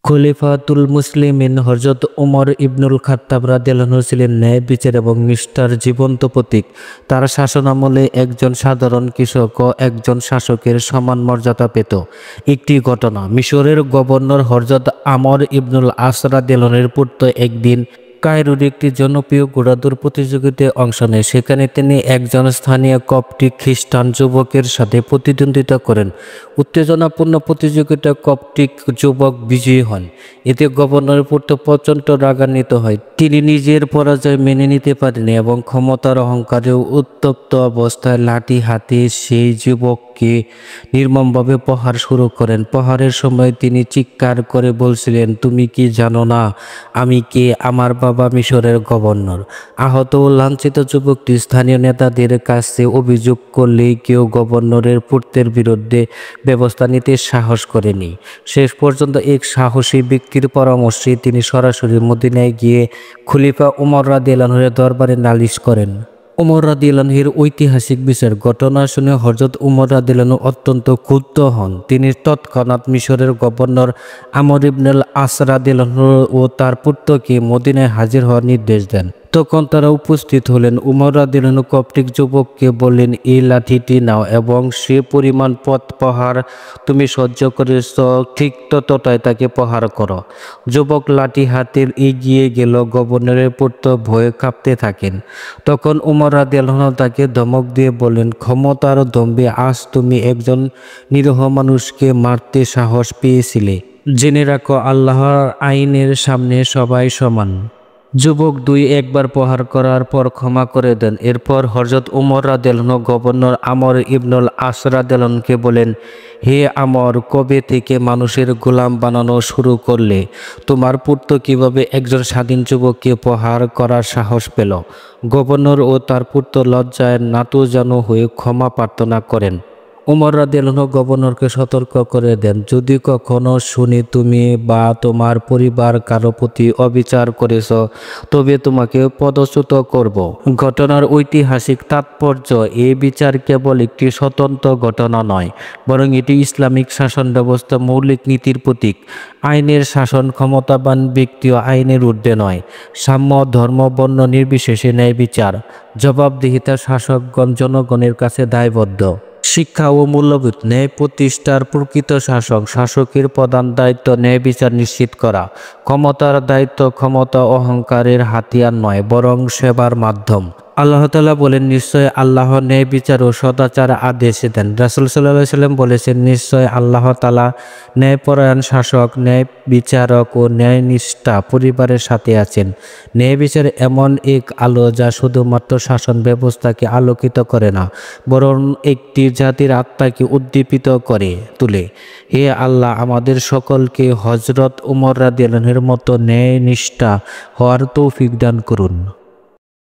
খলিফাতুল মুসলিমিন হযরত উমর ইবনুল খাত্তাব রাদিয়াল্লাহু ছিলেন ন্যায় বিচার এবং নিষ্ঠার জীবন্ত প্রতীক। তার শাসনামলে একজন সাধারণ কৃষক ও একজন শাসকের সমান মর্যাদা পেত। একটি ঘটনা, মিশরের গভর্নর হযরত আমর ইবনুল আস রাদিয়াল্লাহুর পুত্র একদিন কায়রোর একটি জনপ্রিয় ঘোড়াদৌড় প্রতিযোগিতায় অংশ নেয়। সেখানে তিনি একজন স্থানীয় কপটিক খ্রিস্টান যুবকের সাথে প্রতিদ্বন্দ্বিতা করেন। উত্তেজনাপূর্ণ প্রতিযোগিতায় কপটিক যুবক বিজয়ী হন। এতে গভর্নরের পুত্র প্রচণ্ড রাগান্বিত হয়। তিনি নিজের পরাজয় মেনে নিতে পারেন এবং ক্ষমতার অহংকারে উত্তপ্ত অবস্থায় লাঠি হাতে সেই যুবককে নির্মমভাবে প্রহার শুরু করেন। প্রহারের সময় তিনি চিৎকার করে বলছিলেন, তুমি কি জানো না আমি কে? আমার বাবা মিশরের গভর্নর। আহত ও লাঞ্ছিত যুবকটি স্থানীয় নেতাদের কাছে অভিযোগ করলেই কেউ গভর্নরের পুত্রের বিরুদ্ধে ব্যবস্থা নিতে সাহস করেনি। শেষ পর্যন্ত এক সাহসী ব্যক্তির পরামর্শে তিনি সরাসরি মদিনায় গিয়ে খলিফা উমর রাদিয়াল্লাহুর দরবারে নালিশ করেন। উমর রাদিয়াল্লাহুর ঐতিহাসিক বিচার ঘটনা শুনে হযরত উমর রাদিয়াল্লাহু অত্যন্ত ক্ষুব্ধ হন। তিনি তৎক্ষণাৎ মিশরের গভর্নর আমর ইবনুল আস রাদিয়াল্লাহু ও তার পুত্রকে মদিনায় হাজির হওয়ার নির্দেশ দেন। তখন তারা উপস্থিত হলেন। উমর রাদিয়াল্লাহু কপটিক যুবককে বললেন, এই লাঠিটি নাও এবং সে পরিমাণ পথ প্রহার তুমি সহ্য করেছ ঠিক ততটাই তাকে প্রহার করো। যুবক লাঠি হাতে এগিয়ে গেল। গভর্নরের পুত্র ভয়ে কাঁপতে থাকেন। তখন উমর রাদিয়াল্লাহু তাকে ধমক দিয়ে বললেন, ক্ষমতার দম্ভে আজ তুমি একজন নিরীহ মানুষকে মারতে সাহস পেয়েছিলে। জেনে রাখো, আল্লাহর আইনের সামনে সবাই সমান। যুবক একবার প্রহার করার পর ক্ষমা করে দেন। এরপর হযরত উমর রাদিয়াল্লাহু গভর্নর আমর ইবনুল আস রাদিয়াল্লাহুকে বলেন, হে আমর, কবে থেকে মানুষের গোলাম বানানো শুরু করলে? তোমার পুত্র কিভাবে একজন স্বাধীন যুবককে প্রহার করার সাহস পেল? গভর্নর ও তার পুত্র লজ্জায় নাতুজানু হয়ে ক্ষমা প্রার্থনা করেন। উমর রাদিয়াল্লাহু গভর্নরকে সতর্ক করে দেন, যদি কখনো শুনি তুমি বা তোমার পরিবার কারো প্রতি অবিচার করেছ তবে তোমাকে পদচ্যুত করব। ঘটনার ঐতিহাসিক তাৎপর্য, এই বিচার কেবল একটি স্বতন্ত্র ঘটনা নয়, বরং এটি ইসলামিক শাসন ব্যবস্থা মৌলিক নীতির প্রতীক। আইনের শাসন, ক্ষমতাবান ব্যক্তি ও আইনের ঊর্ধ্বে নয়। সাম্য, ধর্ম, বর্ণ নির্বিশেষে ন্যায় বিচার, জবাবদিহিতা শাসকগণ জনগণের কাছে দায়বদ্ধ। শিক্ষা ও মূল্যবোধ, ন্যায় প্রতিষ্ঠার প্রকৃত শাসক। শাসকের প্রধান দায়িত্ব ন্যায় বিচার নিশ্চিত করা। ক্ষমতার দায়িত্ব ক্ষমতা অহংকারের হাতিয়ার নয়, বরং সেবার মাধ্যম। আল্লাহ তাআলা বলেন, নিশ্চয় আল্লাহ ন্যায় বিচার ও সদাচার আদেশ দেন। রাসূল সাল্লাল্লাহু আলাইহি ওয়াসাল্লাম বলেছেন, নিশ্চয় আল্লাহ তাআলা ন্যায়পরায়ণ শাসক, ন্যায় বিচারক ও ন্যায়নিষ্ঠা পরিবারের সাথে আছেন। ন্যায় বিচার এমন এক আলো যা শুধুমাত্র শাসন ব্যবস্থাকে আলোকিত করে না, বরং একটি জাতির আত্মাকে উদ্দীপিত করে তোলে। হে আল্লাহ, আমাদের সকলকে হযরত উমর রাদিয়াল্লাহুর মতো ন্যায়নিষ্ঠা হওয়ার তৌফিক দান করুন।